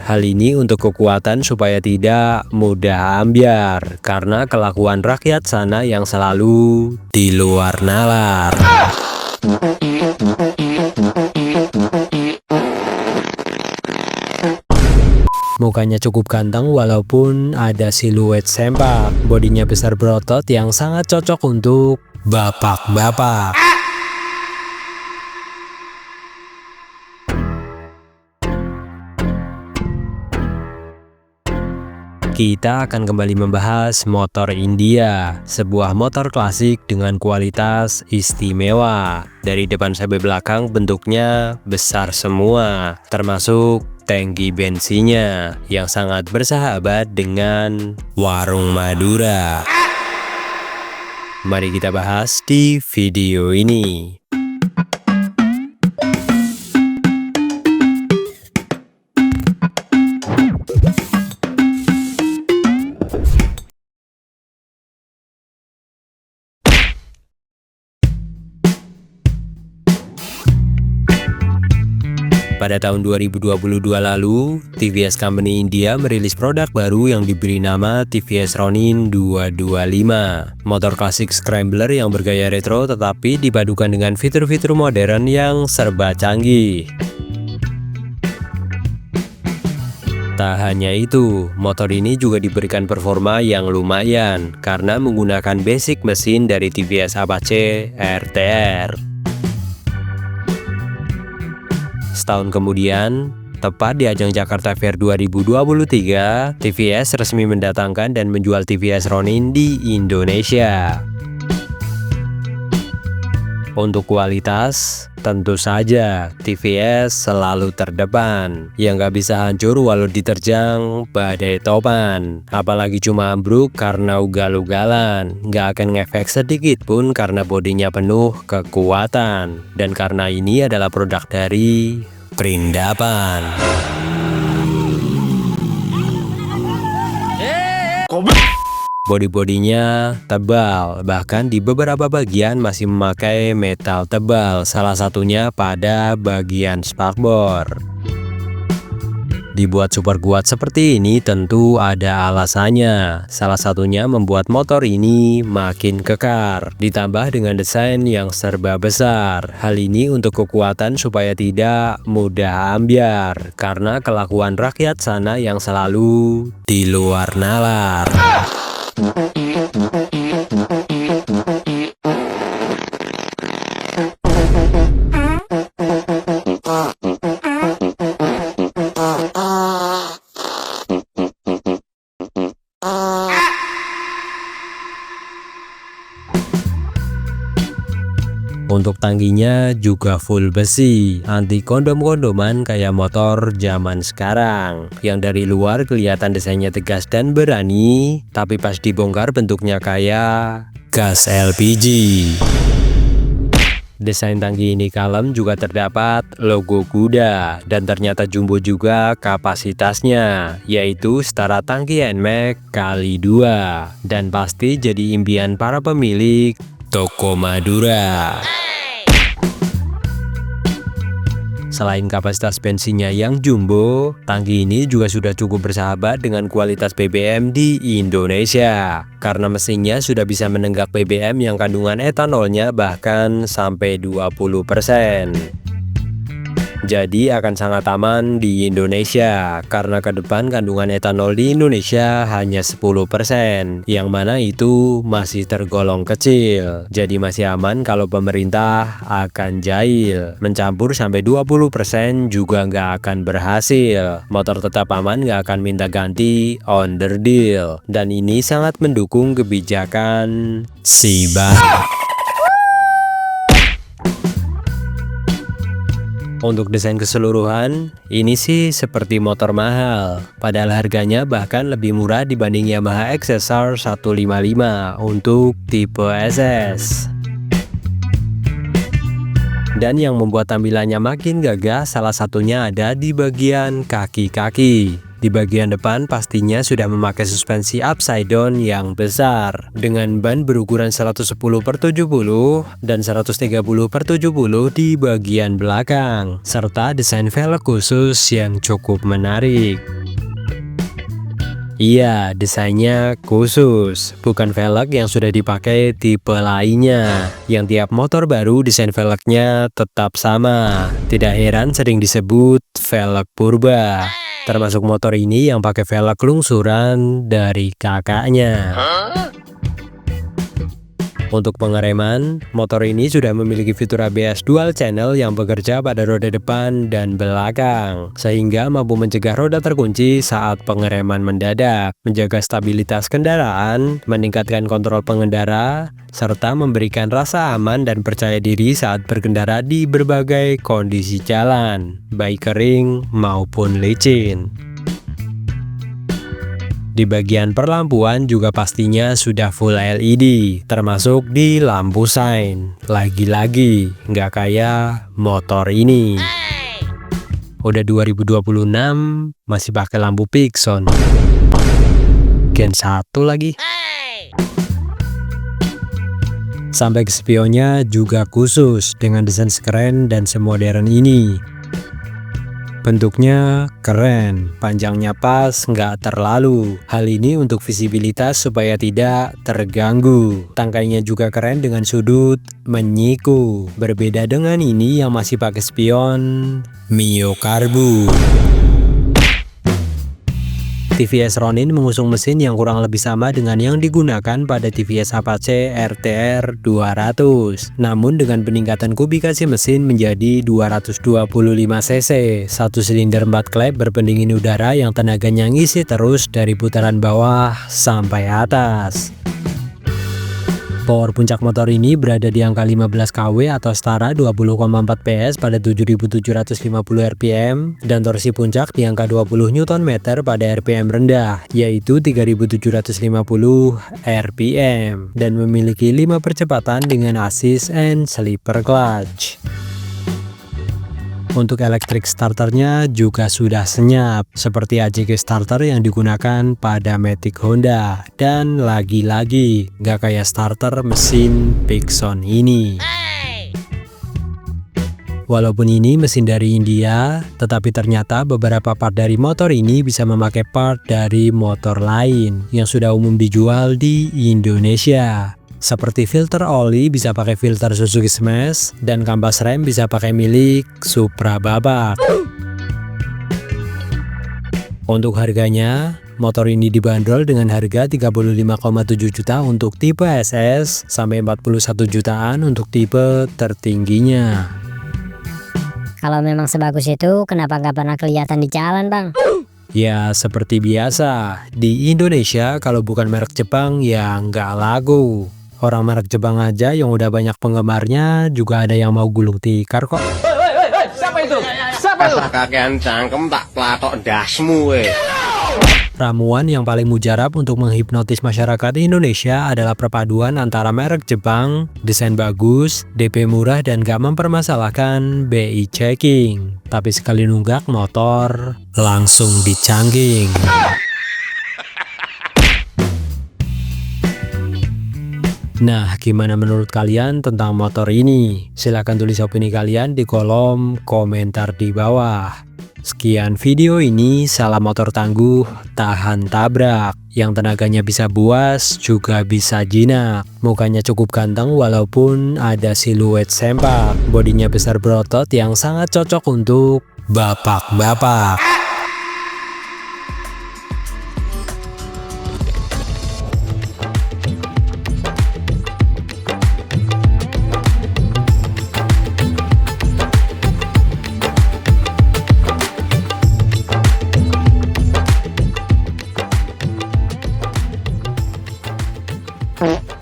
Hal ini untuk kekuatan supaya tidak mudah ambyar karena kelakuan rakyat sana yang selalu di luar nalar. Mukanya cukup ganteng walaupun ada siluet sempak. Bodinya besar berotot yang sangat cocok untuk bapak-bapak. Kita akan kembali membahas motor India, sebuah motor klasik dengan kualitas istimewa. Dari depan sampai belakang bentuknya besar semua, termasuk tangki bensinnya yang sangat bersahabat dengan warung Madura. Mari kita bahas di video ini. Pada tahun 2022 lalu, TVS Company India merilis produk baru yang diberi nama TVS Ronin 225. Motor klasik scrambler yang bergaya retro tetapi dipadukan dengan fitur-fitur modern yang serba canggih. Tak hanya itu, motor ini juga diberikan performa yang lumayan karena menggunakan basic mesin dari TVS Apache RTR. Setahun kemudian, tepat di ajang Jakarta Fair 2023, TVS resmi mendatangkan dan menjual TVS Ronin di Indonesia. Untuk kualitas, tentu saja TVS selalu terdepan, yang gak bisa hancur walau diterjang badai topan. Apalagi cuma ambruk karena ugal-ugalan, gak akan ngefek sedikit pun karena bodinya penuh kekuatan. Dan karena ini adalah produk dari Perindapan. Bodi-bodinya tebal, bahkan di beberapa bagian masih memakai metal tebal, salah satunya pada bagian spakbor. Dibuat super kuat seperti ini tentu ada alasannya. Salah satunya membuat motor ini makin kekar, ditambah dengan desain yang serba besar. Hal ini untuk kekuatan supaya tidak mudah ambyar, karena kelakuan rakyat sana yang selalu di luar nalar. Untuk tangkinya juga full besi, anti kondom-kondoman kayak motor zaman sekarang. Yang dari luar kelihatan desainnya tegas dan berani, tapi pas dibongkar bentuknya kayak gas LPG. Desain tangki ini kalem juga terdapat logo kuda, dan ternyata jumbo juga kapasitasnya, yaitu setara tangki NMAX kali 2, dan pasti jadi impian para pemilik toko Madura. Selain kapasitas bensinnya yang jumbo, tangki ini juga sudah cukup bersahabat dengan kualitas BBM di Indonesia. Karena mesinnya sudah bisa menenggak BBM yang kandungan etanolnya bahkan sampai 20%. Jadi akan sangat aman di Indonesia, karena ke depan kandungan etanol di Indonesia hanya 10%, yang mana itu masih tergolong kecil. Jadi masih aman kalau pemerintah akan jahil. Mencampur sampai 20% juga nggak akan berhasil. Motor tetap aman, nggak akan minta ganti under deal. Dan ini sangat mendukung kebijakan Siba. Untuk desain keseluruhan, ini sih seperti motor mahal, padahal harganya bahkan lebih murah dibanding Yamaha XSR 155 untuk tipe SS. Dan yang membuat tampilannya makin gagah salah satunya ada di bagian kaki-kaki. Di bagian depan pastinya sudah memakai suspensi upside down yang besar dengan ban berukuran 110/70 dan 130/70 di bagian belakang, serta desain velg khusus yang cukup menarik. Iya, desainnya khusus, bukan velg yang sudah dipakai tipe lainnya. Yang tiap motor baru desain velgnya tetap sama. Tidak heran sering disebut velg purba. Termasuk motor ini yang pakai velg lungsuran dari kakaknya. Untuk pengereman, motor ini sudah memiliki fitur ABS dual channel yang bekerja pada roda depan dan belakang, sehingga mampu mencegah roda terkunci saat pengereman mendadak, menjaga stabilitas kendaraan, meningkatkan kontrol pengendara, serta memberikan rasa aman dan percaya diri saat berkendara di berbagai kondisi jalan, baik kering maupun licin. Di bagian perlampuan juga pastinya sudah full LED, termasuk di lampu sein. Lagi-lagi, nggak kayak motor ini. Udah 2026, masih pakai lampu Pixon. Gen 1 lagi. Sampai ke spionnya juga khusus, dengan desain sekeren dan semodern ini. Bentuknya keren, panjangnya pas, nggak terlalu. Hal ini untuk visibilitas supaya tidak terganggu. Tangkainya juga keren dengan sudut menyiku. Berbeda dengan ini yang masih pakai spion Mio Karbu. TVS Ronin mengusung mesin yang kurang lebih sama dengan yang digunakan pada TVS Apache RTR 200. Namun dengan peningkatan kubikasi mesin menjadi 225 cc, satu silinder 4 klep berpendingin udara yang tenaganya ngisi terus dari putaran bawah sampai atas. Power puncak motor ini berada di angka 15 kW atau setara 20,4 PS pada 7.750 rpm dan torsi puncak di angka 20 Nm pada rpm rendah yaitu 3.750 rpm dan memiliki 5 percepatan dengan assist and slipper clutch. Untuk electric starternya juga sudah senyap, seperti AJG starter yang digunakan pada Matic Honda. Dan lagi-lagi, nggak kayak starter mesin Pixon ini. Walaupun ini mesin dari India, tetapi ternyata beberapa part dari motor ini bisa memakai part dari motor lain yang sudah umum dijual di Indonesia. Seperti filter oli bisa pakai filter Suzuki Smash dan kampas rem bisa pakai milik Supra Babak. Untuk harganya, motor ini dibanderol dengan harga 35,7 juta untuk tipe SS sampai 41 jutaan untuk tipe tertingginya. Kalau memang sebagus itu, kenapa nggak pernah kelihatan di jalan, Bang? Ya seperti biasa, di Indonesia kalau bukan merek Jepang ya nggak laku. Orang merek Jepang aja yang udah banyak penggemarnya juga ada yang mau gulung tikar kok. Siapa itu? Siapa itu? Kakean cangkem tak platok dasmu we. Ramuan yang paling mujarab untuk menghipnotis masyarakat Indonesia adalah perpaduan antara merek Jepang, desain bagus, DP murah dan gak mempermasalahkan BI checking. Tapi sekali nunggak motor, langsung dicangging. Nah, gimana menurut kalian tentang motor ini? Silahkan tulis opini kalian di kolom komentar di bawah. Sekian video ini, salam motor tangguh, tahan tabrak. Yang tenaganya bisa buas, juga bisa jinak. Mukanya cukup ganteng walaupun ada siluet sempak. Bodinya besar berotot yang sangat cocok untuk bapak-bapak. Hmm.